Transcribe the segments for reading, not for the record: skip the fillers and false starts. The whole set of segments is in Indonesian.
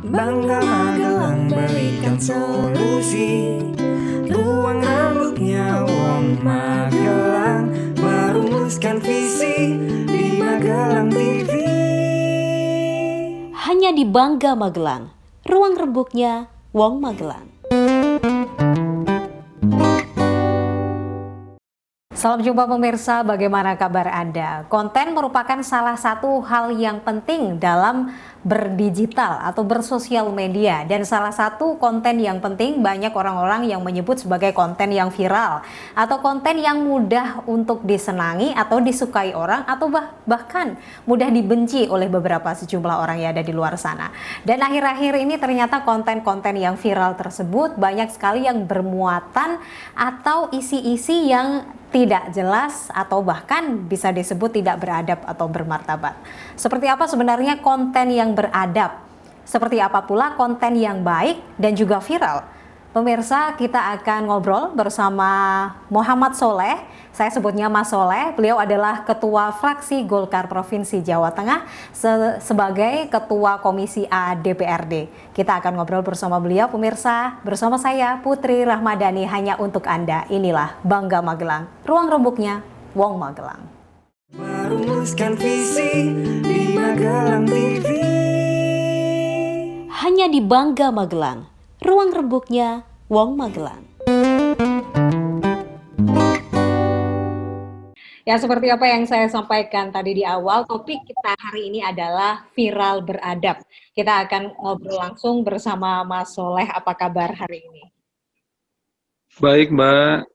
Bangga Magelang berikan solusi. Ruang rambutnya Wong Magelang merumuskan visi di Magelang TV. Hanya di Bangga Magelang, ruang rembuknya Wong Magelang. Salam jumpa pemirsa, bagaimana kabar Anda? Konten merupakan salah satu hal yang penting dalam berdigital atau bersosial media, dan salah satu konten yang penting banyak orang-orang yang menyebut sebagai konten yang viral atau konten yang mudah untuk disenangi atau disukai orang atau bahkan mudah dibenci oleh beberapa sejumlah orang yang ada di luar sana. Dan akhir-akhir ini ternyata konten-konten yang viral tersebut banyak sekali yang bermuatan atau isi-isi yang tidak jelas atau bahkan bisa disebut tidak beradab atau bermartabat. Seperti apa sebenarnya konten yang beradab? Seperti apa pula konten yang baik dan juga viral? Pemirsa, kita akan ngobrol bersama Muhammad Soleh. Saya sebutnya Mas Soleh. Beliau adalah Ketua Fraksi Golkar Provinsi Jawa Tengah sebagai Ketua Komisi A DPRD. Kita akan ngobrol bersama beliau, pemirsa. Bersama saya Putri Rahmadani, hanya untuk Anda. Inilah Bangga Magelang, ruang rembuknya Wong Magelang. Merumuskan visi di Magelang TV. Hanya di Bangga Magelang, ruang rembuknya Wong Magelang. Ya, seperti apa yang saya sampaikan tadi di awal, topik kita hari ini adalah viral beradab. Kita akan ngobrol langsung bersama Mas Soleh. Apa kabar hari ini? Baik, Mbak.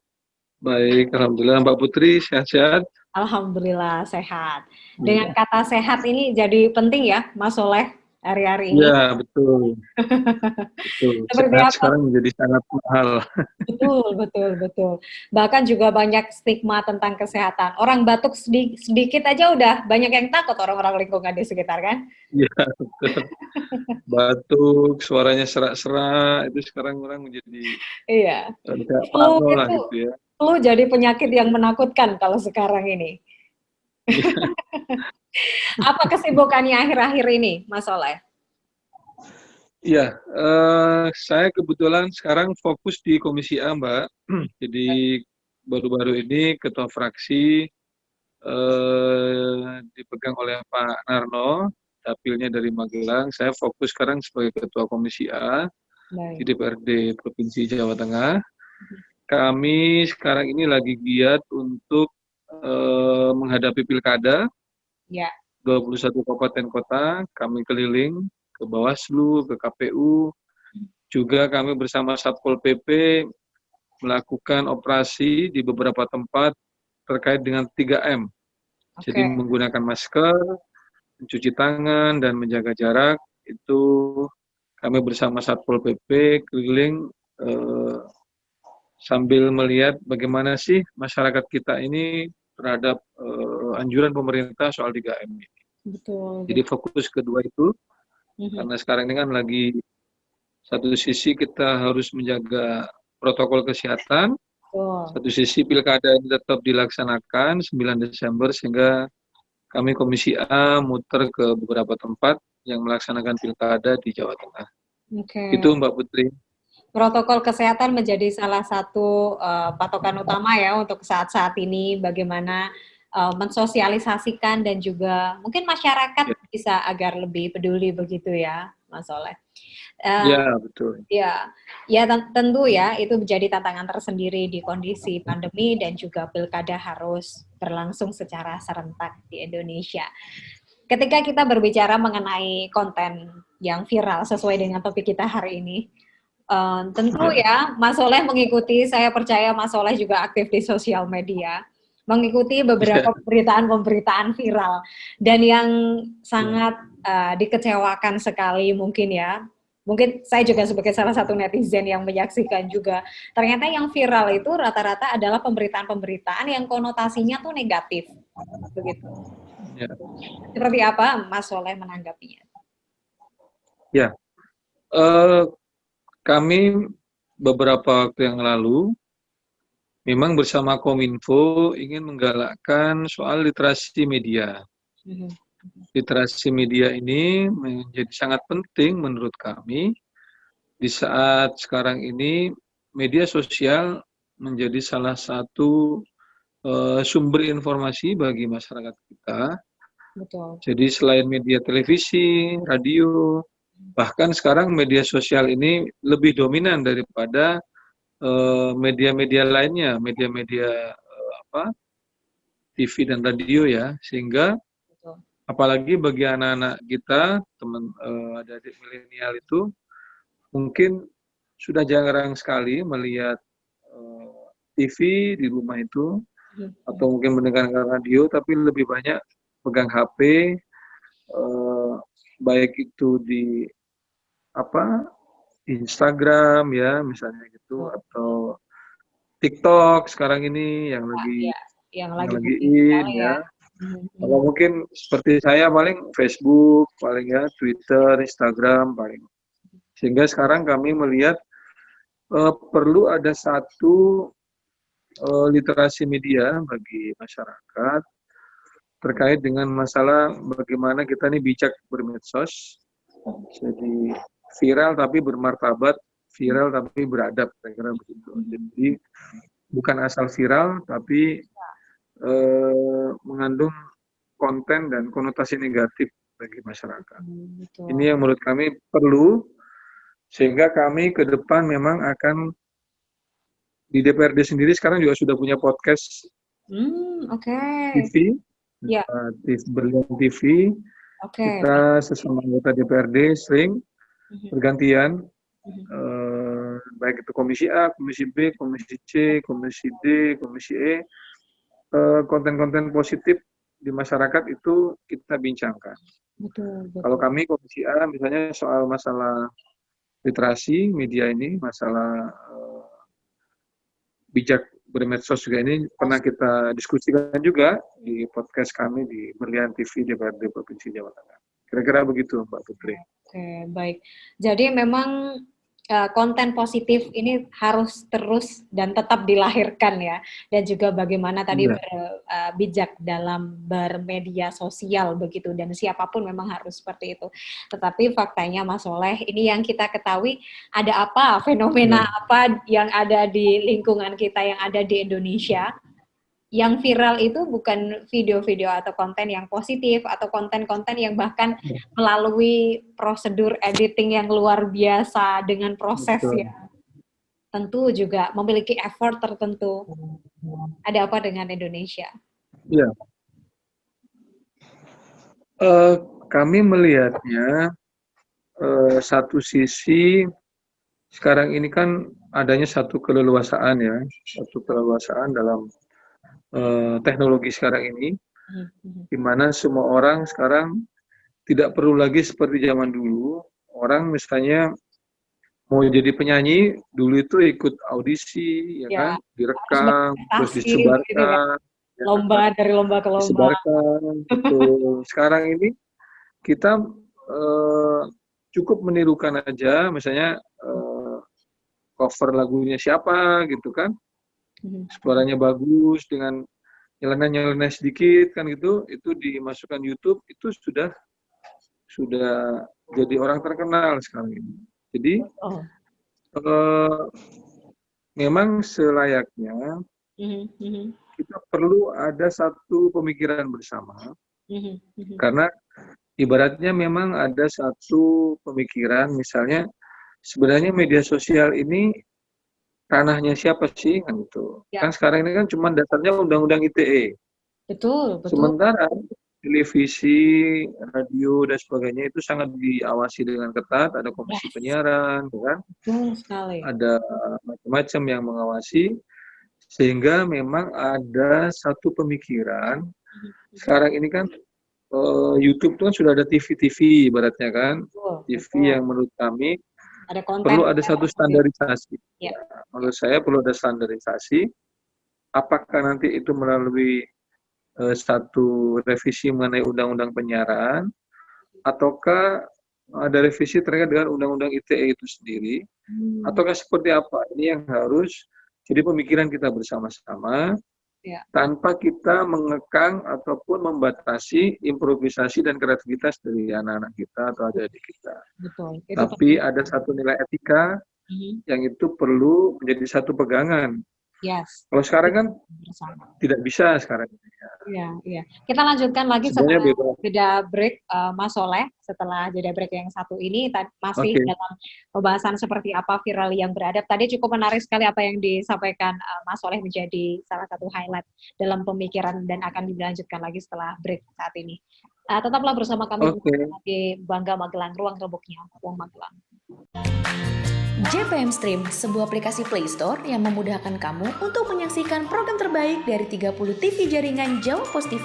Baik, alhamdulillah. Mbak Putri sehat-sehat? Alhamdulillah sehat. Dengan kata sehat ini jadi penting ya, Mas Soleh, hari-hari ini. Ya, betul. Betul. Seperti Sehat apa? sekarang menjadi sangat mahal. Betul. Bahkan juga banyak stigma tentang kesehatan. Orang batuk sedikit aja udah banyak yang takut, orang-orang lingkungan di sekitar kan? Iya, betul. Batuk, suaranya serak-serak, itu sekarang orang menjadi Iya. kayak Flu parno lah itu, gitu ya. flu jadi penyakit yang menakutkan kalau sekarang ini. Apa kesibukannya akhir-akhir ini, Mas Soleh? Iya, saya kebetulan sekarang fokus di Komisi A, Mbak. Jadi baru-baru ini Ketua Fraksi dipegang oleh Pak Narno, dapilnya dari Magelang. Saya fokus sekarang sebagai Ketua Komisi A di DPRD Provinsi Jawa Tengah. Kami sekarang ini lagi giat untuk menghadapi pilkada. Ya. 21 kabupaten kota, kami keliling ke Bawaslu, ke KPU, juga kami bersama Satpol PP melakukan operasi di beberapa tempat terkait dengan 3M. Jadi menggunakan masker, mencuci tangan, dan menjaga jarak. Itu kami bersama Satpol PP keliling sambil melihat bagaimana sih masyarakat kita ini terhadap anjuran pemerintah soal 3M ini. Betul. Jadi fokus kedua itu, karena sekarang ini kan lagi satu sisi kita harus menjaga protokol kesehatan, satu sisi pilkada ini tetap dilaksanakan 9 Desember, sehingga kami Komisi A muter ke beberapa tempat yang melaksanakan pilkada di Jawa Tengah. Itu Mbak Putri. Protokol kesehatan menjadi salah satu patokan utama ya untuk saat-saat ini, bagaimana mensosialisasikan dan juga mungkin masyarakat bisa agar lebih peduli begitu ya, Mas Soleh. Ya, betul. Ya, tentu ya itu menjadi tantangan tersendiri di kondisi pandemi dan juga pilkada harus berlangsung secara serentak di Indonesia. Ketika kita berbicara mengenai konten yang viral sesuai dengan topik kita hari ini, tentu ya Mas Soleh mengikuti, saya percaya Mas Soleh juga aktif di sosial media, mengikuti beberapa pemberitaan-pemberitaan viral, dan yang sangat dikecewakan sekali mungkin ya. Mungkin saya juga sebagai salah satu netizen yang menyaksikan juga, ternyata yang viral itu rata-rata adalah pemberitaan-pemberitaan yang konotasinya tuh negatif, begitu. Ya. Seperti apa Mas Soleh menanggapinya? Ya, kami beberapa waktu yang lalu memang bersama Kominfo ingin menggalakkan soal literasi media. literasi media ini menjadi sangat penting menurut kami di saat sekarang ini media sosial menjadi salah satu sumber informasi bagi masyarakat kita. Betul. Jadi selain media televisi, radio, bahkan sekarang media sosial ini lebih dominan daripada media-media lainnya, media-media apa TV dan radio ya, sehingga Betul. apalagi bagi anak-anak kita, teman adik-adik milenial itu mungkin sudah jarang sekali melihat TV di rumah itu atau mungkin mendengarkan radio, tapi lebih banyak pegang HP, baik itu di apa Instagram ya misalnya gitu, atau TikTok sekarang ini yang Wah, lagi iya, yang lagi booming in sekali ya. ya. Kalau mungkin seperti saya paling Facebook, paling ya Twitter, Instagram paling. Sehingga sekarang kami melihat perlu ada satu literasi media bagi masyarakat terkait dengan masalah bagaimana kita ini bijak bermedsos. Jadi viral tapi bermartabat, viral tapi beradab, saya kira begitu. Jadi bukan asal viral tapi mengandung konten dan konotasi negatif bagi masyarakat. Betul. Ini yang menurut kami perlu, sehingga kami ke depan memang akan di DPRD sendiri sekarang juga sudah punya podcast Oke. TV, Ya, Berlian TV. oke. Kita sesama anggota DPRD sering bergantian, baik itu Komisi A, Komisi B, Komisi C, Komisi D, Komisi E, konten-konten positif di masyarakat itu kita bincangkan. Betul, Kalau betul. kami Komisi A misalnya soal masalah literasi media ini, masalah bijak bermedsos juga ini pernah kita diskusikan juga di podcast kami di Berlian TV DPRD Provinsi Jawa Tengah. Kira-kira begitu Mbak Putri. Oke, baik. Jadi memang konten positif ini harus terus dan tetap dilahirkan ya, dan juga bagaimana tadi Iya. bijak dalam bermedia sosial begitu, dan siapapun memang harus seperti itu. Tetapi faktanya Mas Soleh, ini yang kita ketahui ada apa, fenomena apa yang ada di lingkungan kita, yang ada di Indonesia. Yang viral itu bukan video-video atau konten yang positif atau konten-konten yang bahkan melalui prosedur editing yang luar biasa dengan proses Betul. yang tentu juga memiliki effort tertentu. Ada apa dengan Indonesia? Iya. Kami melihatnya satu sisi sekarang ini kan adanya satu keleluasaan ya, dalam teknologi sekarang ini, di mana semua orang sekarang tidak perlu lagi seperti zaman dulu. Orang misalnya mau jadi penyanyi, dulu itu ikut audisi, ya kan, direkam, terus disebarkan, gitu kan? Lomba dari lomba ke lomba. disebarkan. Betul. Sekarang ini kita cukup menirukan aja, misalnya cover lagunya siapa gitu kan, suaranya bagus dengan nyeleneh-nyeleneh sedikit kan gitu, itu dimasukkan YouTube, itu sudah jadi orang terkenal sekarang ini. Jadi memang selayaknya kita perlu ada satu pemikiran bersama, karena ibaratnya memang ada satu pemikiran, misalnya sebenarnya media sosial ini ranahnya siapa sih kan gitu. Kan sekarang ini kan cuma dasarnya Undang-Undang ITE. Betul. Sementara televisi, radio dan sebagainya itu sangat diawasi dengan ketat, ada komisi penyiaran, kan? Betul sekali. Ada macam-macam yang mengawasi, sehingga memang ada satu pemikiran. Sekarang ini kan YouTube kan sudah ada TV ibaratnya kan, TV yang menurut kami ada konten, perlu ada satu standarisasi. Ya. Menurut saya perlu ada standarisasi. Apakah nanti itu melalui satu revisi mengenai undang-undang penyiaran, ataukah ada revisi terkait dengan undang-undang ITE itu sendiri, ataukah seperti apa? Ini yang harus jadi pemikiran kita bersama-sama, Ya, tanpa kita mengekang ataupun membatasi improvisasi dan kreativitas dari anak-anak kita atau adik-adik kita. betul. Itu Tapi ada satu nilai etika penting. yang itu perlu menjadi satu pegangan. Yes. Kalau sekarang kan Bersama. tidak bisa sekarang. Iya, iya. Kita lanjutkan lagi Semuanya setelah bebas. jeda break, Mas Soleh. Setelah jeda break yang satu ini, masih Oke. dalam pembahasan seperti apa viral yang beradab. Tadi cukup menarik sekali apa yang disampaikan Mas Soleh, menjadi salah satu highlight dalam pemikiran dan akan dilanjutkan lagi setelah break saat ini. Tetaplah bersama kami Oke. di Bangga Magelang, ruang rebuknya Wong Magelang. JPM Stream, sebuah aplikasi Play Store yang memudahkan kamu untuk menyaksikan program terbaik dari 30 TV jaringan Jawa Pos TV.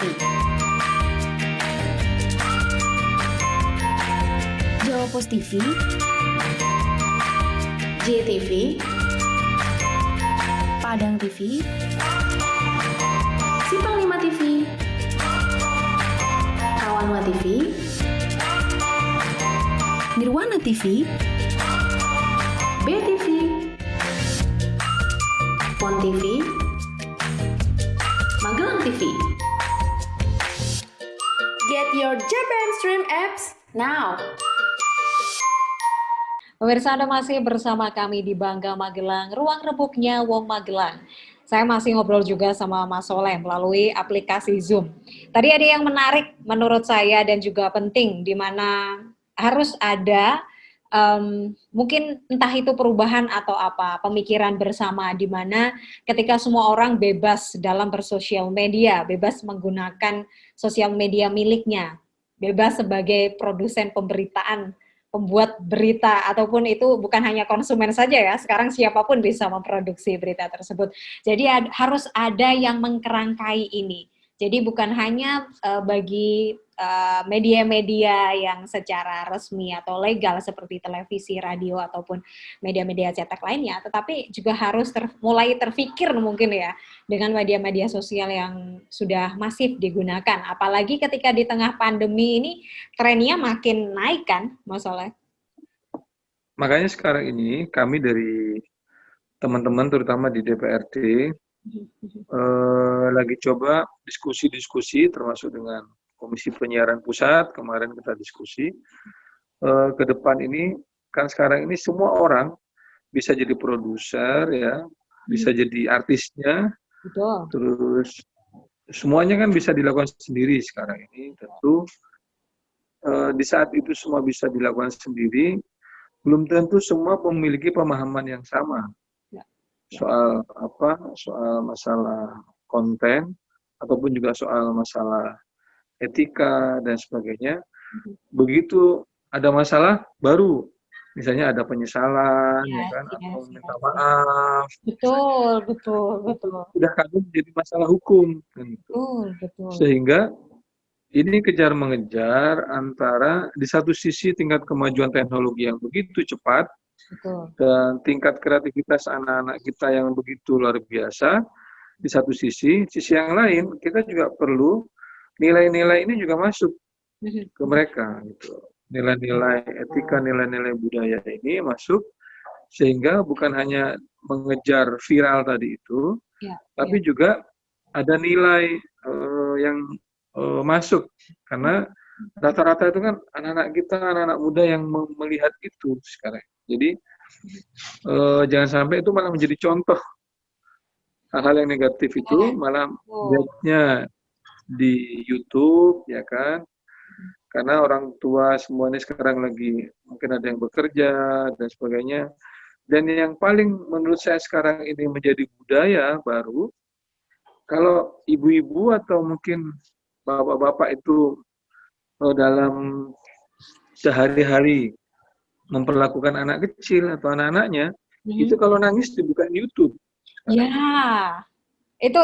Jawa Pos TV, JTV, Padang TV, Simpang 5 TV, Kawanwa TV, Nirwana TV, BTV, Pon TV, Magelang TV. Get your JPM Stream apps now. Pemirsa, Anda masih bersama kami di Bangga Magelang, ruang rebuknya Wong Magelang. Saya masih ngobrol juga sama Mas Soleh melalui aplikasi Zoom. Tadi ada yang menarik menurut saya dan juga penting, di mana harus ada mungkin entah itu perubahan atau apa, pemikiran bersama, di mana ketika semua orang bebas dalam bersosial media, bebas menggunakan sosial media miliknya, bebas sebagai produsen pemberitaan, pembuat berita, ataupun itu bukan hanya konsumen saja ya, sekarang siapapun bisa memproduksi berita tersebut. Jadi harus ada yang mengkerangkai ini. Jadi bukan hanya bagi media-media yang secara resmi atau legal seperti televisi, radio, ataupun media-media cetak lainnya, tetapi juga harus mulai terfikir mungkin ya, dengan media-media sosial yang sudah masif digunakan. Apalagi ketika di tengah pandemi ini, trennya makin naik kan, Mas Soleh? Makanya sekarang ini kami dari teman-teman terutama di DPRD lagi coba diskusi-diskusi termasuk dengan Komisi Penyiaran Pusat. Kemarin kita diskusi ke depan ini, kan sekarang ini semua orang bisa jadi produser ya, bisa jadi artisnya. Betul. Terus semuanya kan bisa dilakukan sendiri sekarang ini. Tentu di saat itu semua bisa dilakukan sendiri, belum tentu semua memiliki pemahaman yang sama soal apa, soal masalah konten ataupun juga soal masalah etika dan sebagainya. Begitu ada masalah baru, misalnya ada penyesalan, ya kan, atau minta maaf. Betul. Sudah kadang menjadi masalah hukum, Betul. Sehingga ini kejar mengejar antara di satu sisi tingkat kemajuan teknologi yang begitu cepat, Betul. dan tingkat kreativitas anak-anak kita yang begitu luar biasa. Di satu sisi yang lain kita juga perlu nilai-nilai ini juga masuk ke mereka, gitu. Nilai-nilai etika, nilai-nilai budaya ini masuk, sehingga bukan hanya mengejar viral tadi itu, tapi juga ada nilai yang masuk, karena rata-rata itu kan anak-anak kita, anak-anak muda yang melihat itu sekarang. Jadi jangan sampai itu malah menjadi contoh hal-hal yang negatif itu, malah lihatnya di YouTube, ya kan? Karena orang tua semuanya sekarang lagi mungkin ada yang bekerja dan sebagainya. Dan yang paling menurut saya sekarang ini menjadi budaya baru, kalau ibu-ibu atau mungkin bapak-bapak itu dalam sehari-hari memperlakukan anak kecil atau anak-anaknya, itu kalau nangis dibuka YouTube. Ya, itu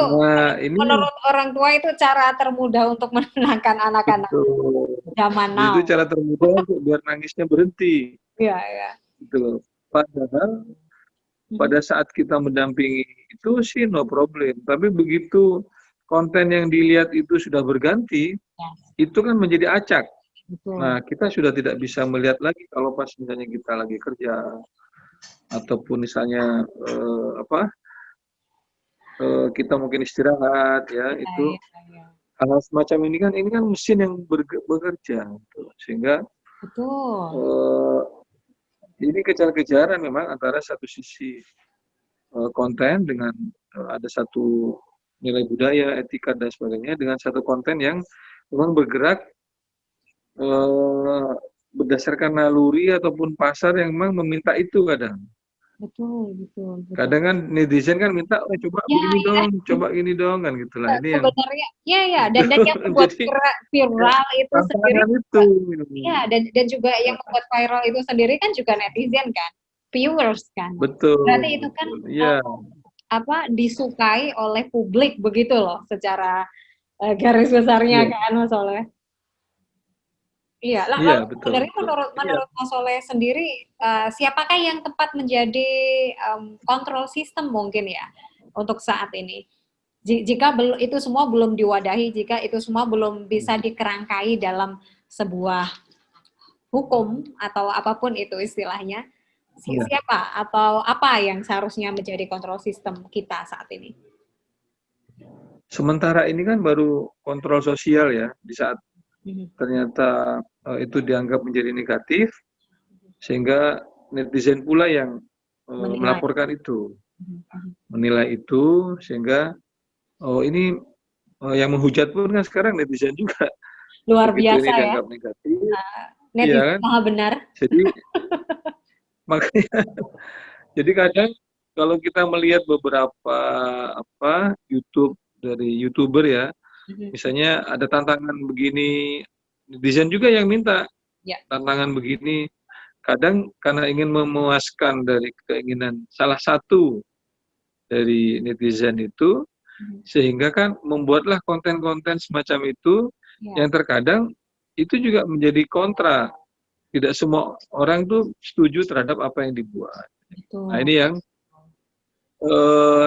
ini menurut orang tua itu cara termudah untuk menenangkan anak-anak zaman now. Itu cara termudah untuk biar nangisnya berhenti. Iya. Gitu. Padahal pada saat kita mendampingi itu sih no problem. Tapi begitu konten yang dilihat itu sudah berganti, itu kan menjadi acak. Betul. Nah, kita sudah tidak bisa melihat lagi kalau pas misalnya kita lagi kerja ataupun misalnya kita mungkin istirahat ya, itu hal semacam ini kan mesin yang bekerja gitu. Sehingga Betul. ini kejar-kejaran memang antara satu sisi konten dengan ada satu nilai budaya, etika dan sebagainya, dengan satu konten yang memang bergerak berdasarkan naluri ataupun pasar yang memang meminta itu kadang. Betul. Kadang kan netizen kan minta, coba Ya, begini ya. dong, coba gini dong kan gitulah. Ini yang Sebenarnya, ya, dan yang membuat jadi viral itu sendiri, tantangan itu. ya, dan juga yang membuat viral itu sendiri kan juga netizen kan, viewers kan. Betul. Berarti itu kan Iya. disukai oleh publik begitu loh, secara garis besarnya Iya. kan, Mas Soleh. Iya, Iya, lalu betul. sebenarnya menurut Mas Soleh sendiri, siapakah yang tepat menjadi kontrol sistem mungkin ya untuk saat ini? Jika itu semua belum diwadahi, jika itu semua belum bisa dikerangkai dalam sebuah hukum atau apapun itu istilahnya, Iya. siapa atau apa yang seharusnya menjadi kontrol sistem kita saat ini? Sementara ini kan baru kontrol sosial ya, di saat ternyata itu dianggap menjadi negatif, sehingga netizen pula yang melaporkan itu, menilai itu, sehingga ini yang menghujat pun kan sekarang netizen juga. Luar Begitu biasa ini ya. dianggap negatif, Netizen iya kan? maha benar. Jadi makanya, jadi kadang kalau kita melihat beberapa YouTube dari YouTuber ya, misalnya ada tantangan begini, netizen juga yang minta tantangan begini. Kadang karena ingin memuaskan dari keinginan salah satu dari netizen itu, sehingga kan membuatlah konten-konten semacam itu yang terkadang itu juga menjadi kontra. Tidak semua orang tuh setuju terhadap apa yang dibuat. Betul. Nah ini yang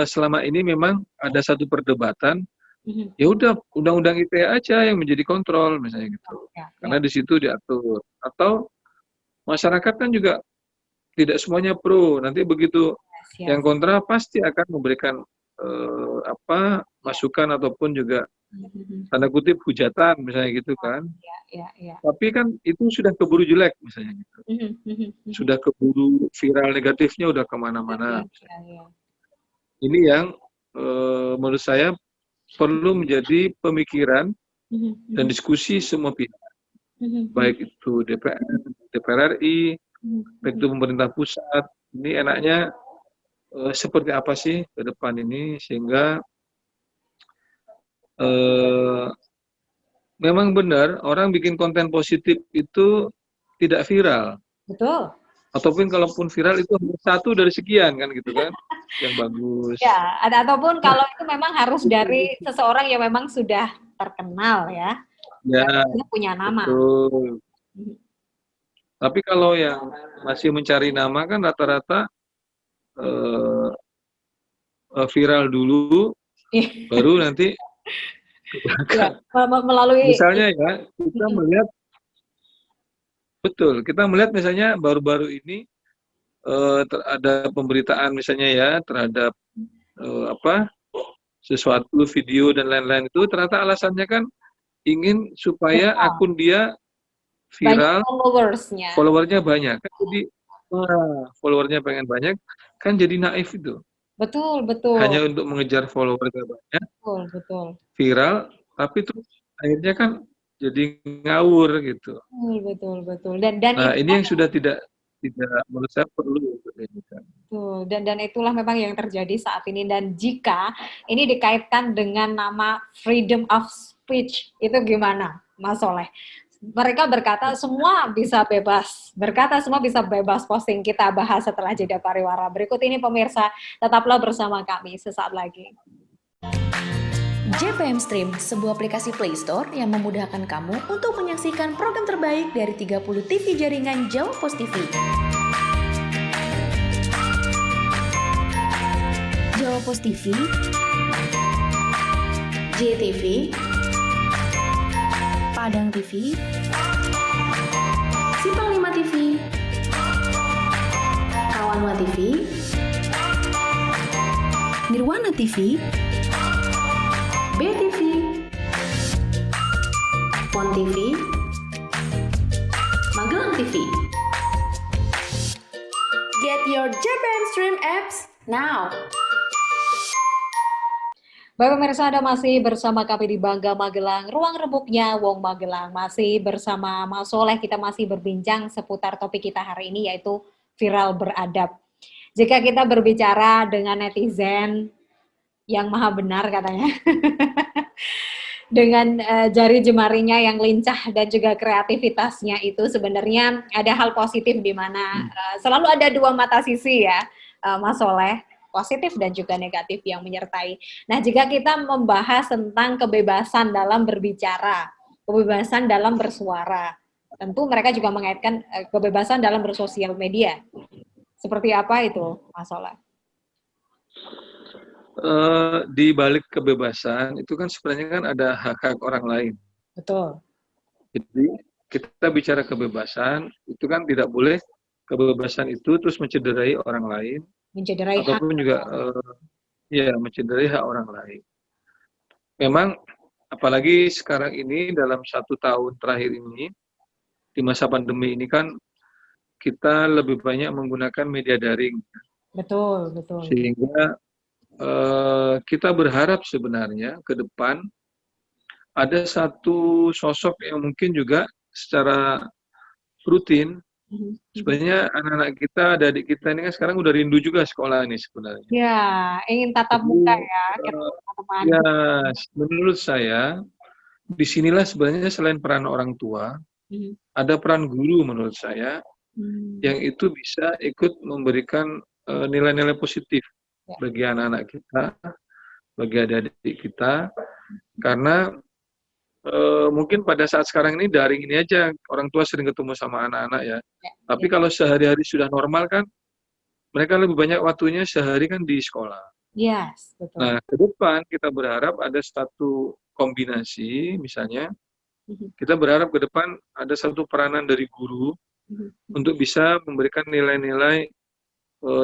selama ini memang ada satu perdebatan. Ya udah undang-undang ITE aja yang menjadi kontrol misalnya gitu, karena di situ diatur. Atau masyarakat kan juga tidak semuanya pro. Nanti begitu yang kontra pasti akan memberikan masukan ataupun juga tanda kutip hujatan misalnya gitu kan. Tapi kan itu sudah keburu jelek misalnya gitu. Sudah keburu viral negatifnya udah kemana-mana. Ini yang menurut saya perlu menjadi pemikiran dan diskusi semua pihak, baik itu DPR RI, baik itu pemerintah pusat. Ini enaknya seperti apa sih ke depan ini, sehingga memang benar orang bikin konten positif itu tidak viral. Betul. Ataupun kalaupun viral itu satu dari sekian kan gitu kan, yang bagus. Ya, ataupun kalau itu memang harus dari seseorang yang memang sudah terkenal ya, yang punya nama. Betul. Tapi kalau yang masih mencari nama kan rata-rata viral dulu, baru nanti melalui. Misalnya ya, kita melihat. Betul, kita melihat misalnya baru-baru ini ada pemberitaan misalnya ya terhadap sesuatu video dan lain-lain itu, ternyata alasannya kan ingin supaya akun dia viral, followernya banyak. Kan jadi followernya pengen banyak, kan jadi naif itu. Betul. Hanya untuk mengejar followernya banyak, betul. viral, tapi terus akhirnya kan jadi ngawur gitu. Betul. Dan ini yang sudah tidak menurut saya perlu untuk dilakukan. Dan itulah memang yang terjadi saat ini. Dan jika ini dikaitkan dengan nama freedom of speech, itu gimana, Mas Soleh? Mereka berkata semua bisa bebas, posting. Kita bahas setelah jeda pariwara berikut ini, pemirsa. Tetaplah bersama kami sesaat lagi. JPM Stream, sebuah aplikasi Play Store yang memudahkan kamu untuk menyaksikan program terbaik dari 30 TV jaringan Jawa Pos TV. Jawa Pos TV, JTV, Padang TV, Simpang 5 TV, Kawanwa TV, Nirwana TV, BTV, Pon TV, Magelang TV. Get your Japan Stream apps now. Baik pemirsa, Anda masih bersama kami di Bangga Magelang, ruang rembuknya Wong Magelang. Masih bersama Mas Soleh, kita masih berbincang seputar topik kita hari ini yaitu viral beradab. Jika kita berbicara dengan netizen yang maha benar katanya, dengan jari jemarinya yang lincah dan juga kreativitasnya itu sebenarnya ada hal positif di mana selalu ada dua mata sisi ya, Mas Soleh. Positif dan juga negatif yang menyertai. Nah, jika kita membahas tentang kebebasan dalam berbicara, kebebasan dalam bersuara, tentu mereka juga mengaitkan kebebasan dalam bersosial media. Seperti apa itu, Mas Soleh? Di balik kebebasan itu kan sebenarnya kan ada hak-hak orang lain. Betul. Jadi kita bicara kebebasan itu kan tidak boleh kebebasan itu terus mencederai orang lain. Mencederai hak. Ataupun juga mencederai hak orang lain. Memang apalagi sekarang ini dalam 1 tahun terakhir ini di masa pandemi ini kan kita lebih banyak menggunakan media daring. Betul, betul. Sehingga kita berharap sebenarnya ke depan ada satu sosok yang mungkin juga secara rutin. Sebenarnya anak-anak kita, adik-adik kita ini kan sekarang udah rindu juga sekolah ini sebenarnya. Ya, ingin tatap muka ya, teman-teman. Ya, menurut saya, disinilah sebenarnya selain peran orang tua, ada peran guru menurut saya, yang itu bisa ikut memberikan nilai-nilai positif bagi anak-anak kita, bagi adik-adik kita, karena mungkin pada saat sekarang ini daring ini aja orang tua sering ketemu sama anak-anak ya. Tapi kalau sehari-hari sudah normal kan mereka lebih banyak waktunya sehari kan di sekolah. Yes, betul. Nah, ke depan kita berharap ada satu kombinasi misalnya kita berharap ke depan ada satu peranan dari guru untuk bisa memberikan nilai-nilai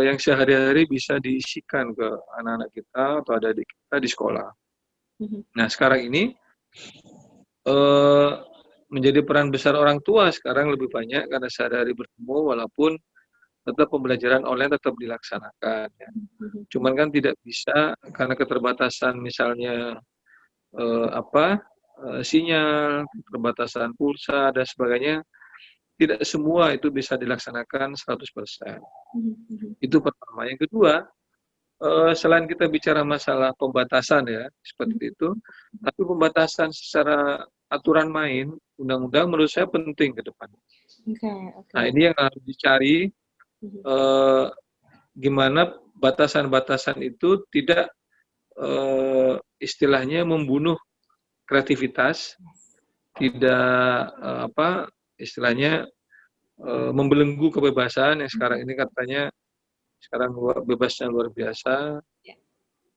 yang sehari-hari bisa diisikan ke anak-anak kita atau adik-adik kita di sekolah. Nah, sekarang ini menjadi peran besar orang tua sekarang lebih banyak karena sehari-hari bertemu walaupun tetap pembelajaran online tetap dilaksanakan. Ya. Cuman kan tidak bisa karena keterbatasan misalnya sinyal, keterbatasan pulsa dan sebagainya. Tidak semua itu bisa dilaksanakan 100%. Itu pertama. Yang kedua, selain kita bicara masalah pembatasan ya, seperti itu, tapi pembatasan secara aturan main, undang-undang menurut saya penting ke depan. Nah, ini yang harus dicari, gimana batasan-batasan itu tidak istilahnya membunuh kreativitas, tidak istilahnya membelenggu kebebasan yang sekarang ini katanya sekarang bebasnya luar biasa,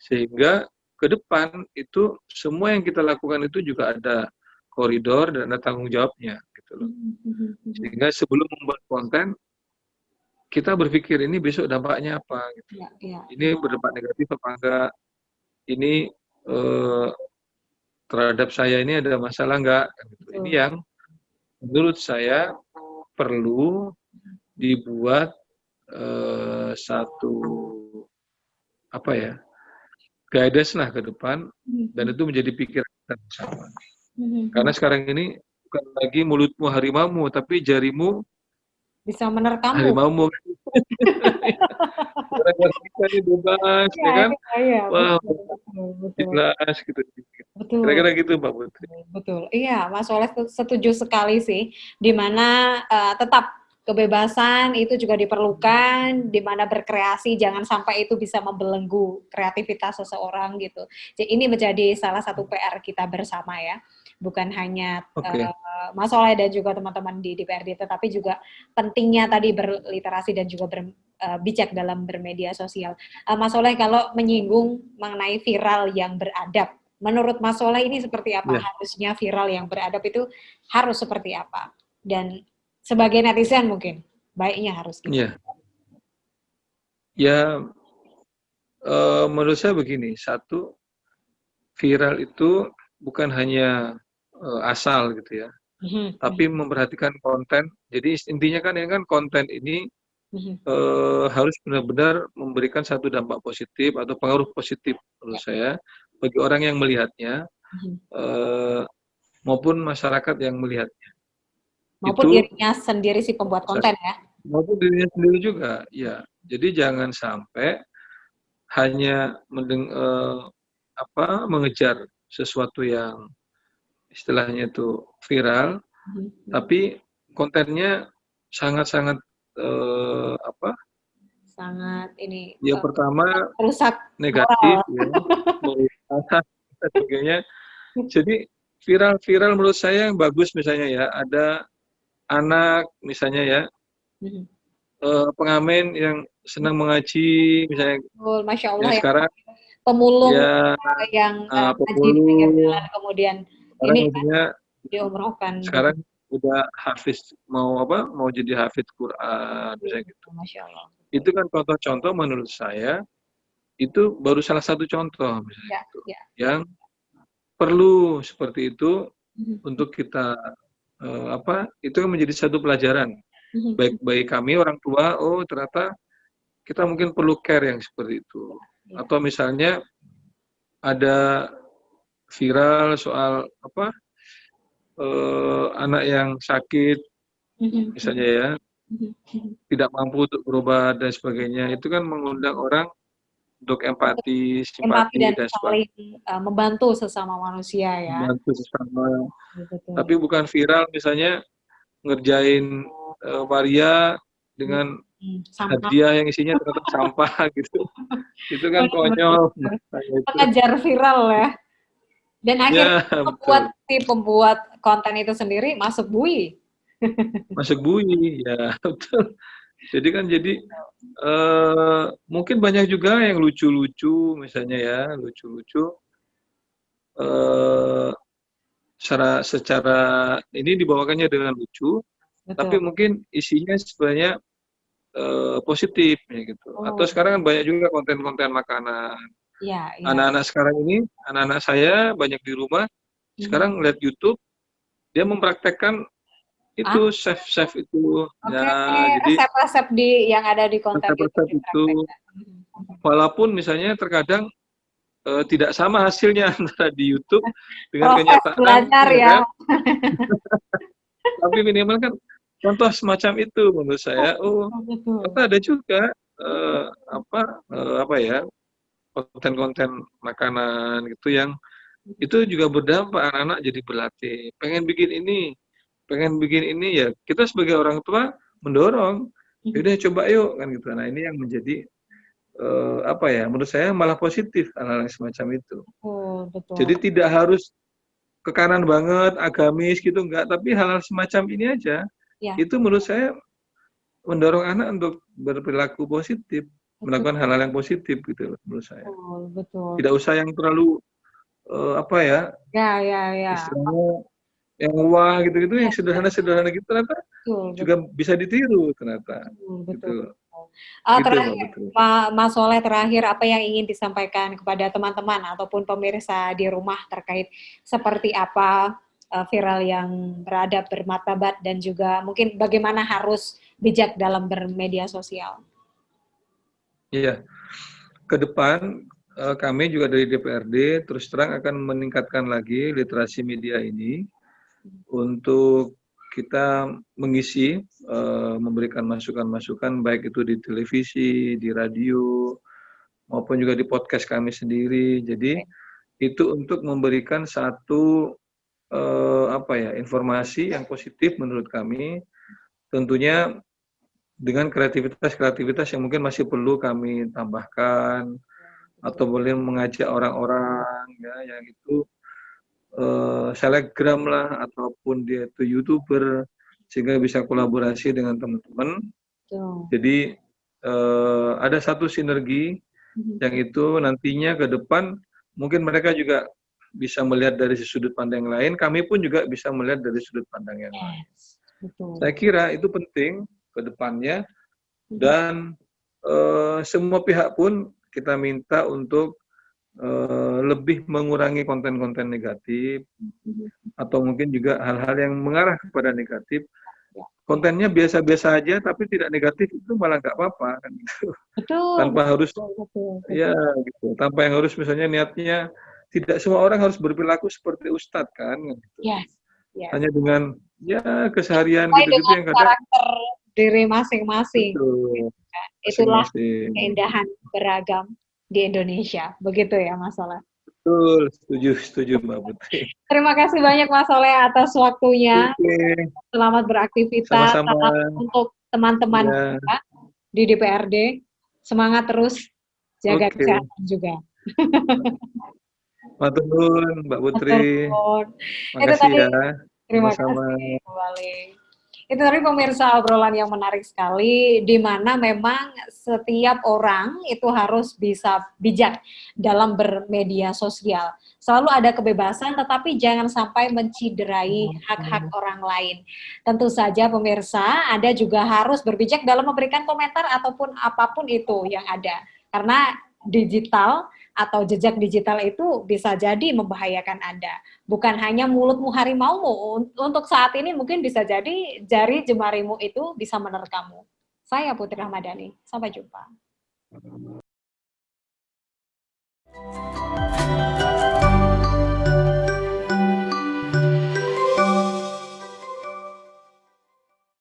sehingga ke depan itu semua yang kita lakukan itu juga ada koridor dan ada tanggung jawabnya, gitu loh. Sehingga sebelum membuat konten, kita berpikir ini besok dampaknya apa, gitu. Ini berdampak negatif apa enggak? Ini terhadap saya ini ada masalah enggak? Gitu. Ini yang menurut saya perlu dibuat satu guidance lah ke depan dan itu menjadi pikiran kita bersama. Karena sekarang ini bukan lagi mulutmu harimaumu tapi jarimu bisa menerkammu. Harimaumu. Kita ini bebas, ya kan? Wah, jelas gitu. Kira-kira gitu, Mbak Putri. Betul. Iya, Mas Soleh setuju sekali sih. Di mana tetap kebebasan itu juga diperlukan, di mana berkreasi jangan sampai itu bisa membelenggu kreativitas seseorang gitu. Jadi ini menjadi salah satu PR kita bersama ya. Bukan hanya Mas Soleh dan juga teman-teman di DPRD, tetapi juga pentingnya tadi berliterasi dan juga bijak dalam bermedia sosial. Mas Soleh, kalau menyinggung mengenai viral yang beradab, menurut Mas Soleh ini seperti apa? Harusnya viral yang beradab itu harus seperti apa? Dan sebagai netizen mungkin baiknya harus gitu. Ya, Menurut saya begini, satu, viral itu bukan hanya asal gitu ya, tapi memperhatikan konten. Jadi intinya kan ya kan konten ini harus benar-benar memberikan satu dampak positif atau pengaruh positif menurut saya bagi orang yang melihatnya eh, maupun masyarakat yang melihatnya. Maupun Itu dirinya sendiri si pembuat saya- konten ya. maupun dirinya sendiri juga, ya. Jadi jangan sampai hanya mengejar sesuatu yang istilahnya itu viral, tapi kontennya sangat-sangat apa? Sangat ini Ya pertama rusak negatif, moral. ya, merusak dan sebagainya. Jadi viral-viral menurut saya yang bagus misalnya ya, ada anak misalnya ya, pengamen yang senang mengaji misalnya, Betul, Masya Allah yang ya. sekarang Pemulung ya yang ngaji di pinggir pemulung, jalan kemudian sekarang ini kan maksudnya diumrohkan. sekarang udah hafiz, mau jadi hafiz Quran misalnya gitu. Masya Allah. Itu kan contoh-contoh menurut saya itu baru salah satu contoh misalnya Ya, itu ya. yang perlu seperti itu untuk kita itu kan menjadi satu pelajaran baik bagi kami orang tua, oh ternyata kita mungkin perlu care yang seperti itu. Atau misalnya ada viral soal anak yang sakit misalnya ya, tidak mampu untuk berobat dan sebagainya, itu kan mengundang orang untuk empati, Empati simpati dan dan saling sebagainya, membantu sesama manusia ya. membantu sesama. Betul. Tapi bukan viral misalnya ngerjain waria dengan Sampah. hadiah yang isinya ternyata sampah gitu. Itu kan konyol. Itu. Mengejar viral ya. Dan akhirnya Ya, pembuat konten itu sendiri masuk bui. masuk bui, ya betul. Jadi kan mungkin banyak juga yang lucu-lucu misalnya ya, lucu-lucu. Secara ini dibawakannya dengan lucu, tapi Betul. mungkin isinya sebenarnya positif ya gitu. Atau sekarang kan banyak juga konten-konten makanan. Ya, ya. Anak-anak sekarang ini, anak-anak saya banyak di rumah, sekarang lihat YouTube, dia mempraktekkan itu chef-chef itu. Oke, Ya, jadi resep-resep yang ada di konten resep-resep itu, walaupun misalnya terkadang tidak sama hasilnya antara di YouTube dengan proses kenyataan, belajar ya ya. kan? Tapi minimal kan contoh semacam itu menurut saya. Oh, ternyata ada juga konten-konten makanan gitu yang itu juga berdampak, anak-anak jadi berlatih. Pengen bikin ini ya kita sebagai orang tua mendorong. Yaudah coba yuk kan gitu. Nah ini yang menjadi menurut saya malah positif hal-hal yang semacam itu. Betul. Jadi tidak harus ke kanan banget, agamis gitu enggak, tapi hal-hal semacam ini aja. Ya. Itu menurut saya mendorong anak untuk berperilaku positif, melakukan hal-hal yang positif gitu menurut saya. Betul. Tidak usah yang terlalu Ya. istilahnya yang wah gitu-gitu, yang sederhana-sederhana gitu ternyata juga bisa ditiru ternyata. Betul. Gitu. Gitu, Terakhir, betul. Mas Soleh, terakhir apa yang ingin disampaikan kepada teman-teman ataupun pemirsa di rumah terkait seperti apa viral yang beradab, bermartabat, dan juga mungkin bagaimana harus bijak dalam bermedia sosial? Iya, ke depan kami juga dari DPRD terus terang akan meningkatkan lagi literasi media ini untuk kita mengisi, memberikan masukan-masukan baik itu di televisi, di radio, maupun juga di podcast kami sendiri. Jadi itu untuk memberikan satu informasi yang positif menurut kami, tentunya dengan kreativitas-kreativitas yang mungkin masih perlu kami tambahkan, atau boleh mengajak orang-orang ya yang itu selebgram lah ataupun dia itu YouTuber sehingga bisa kolaborasi dengan teman-teman. Jadi ada satu sinergi yang itu nantinya ke depan mungkin mereka juga bisa melihat dari sudut pandang yang lain, kami pun juga bisa melihat dari sudut pandang yang lain. Saya kira itu penting ke depannya dan semua pihak pun kita minta untuk lebih mengurangi konten-konten negatif atau mungkin juga hal-hal yang mengarah kepada negatif. Kontennya biasa-biasa aja tapi tidak negatif itu malah nggak apa-apa kan gitu. Betul, Tanpa harus betul. ya gitu. Tanpa yang harus misalnya niatnya tidak semua orang harus berperilaku seperti ustadz kan gitu. Yes, yes. Hanya dengan ya keseharian Sesuai gitu-gitu dengan yang kadang karakter diri masing-masing. betul Itulah masing-masing. keindahan beragam di Indonesia. Begitu ya Mas Soleh. Betul, setuju Mbak Putri. Terima kasih banyak Mas Soleh atas waktunya. Oke, Selamat beraktivitas. sama-sama. Salam untuk teman-teman Ya. kita di DPRD. Semangat terus jaga Oke. kesehatan juga. Matur nuwun Mbak Putri. Matur nuwun. Itu Makasih tadi. ya. Terima Sama-sama. kasih kembali. Itu tadi pemirsa obrolan yang menarik sekali, di mana memang setiap orang itu harus bisa bijak dalam bermedia sosial. Selalu ada kebebasan, tetapi jangan sampai menciderai hak-hak orang lain. Tentu saja pemirsa, Anda juga harus berbijak dalam memberikan komentar ataupun apapun itu yang ada. Karena digital atau jejak digital itu bisa jadi membahayakan Anda. Bukan hanya mulutmu harimaumu, untuk saat ini mungkin bisa jadi jari jemarimu itu bisa menerkammu. Saya Putri Ramadhani, sampai jumpa.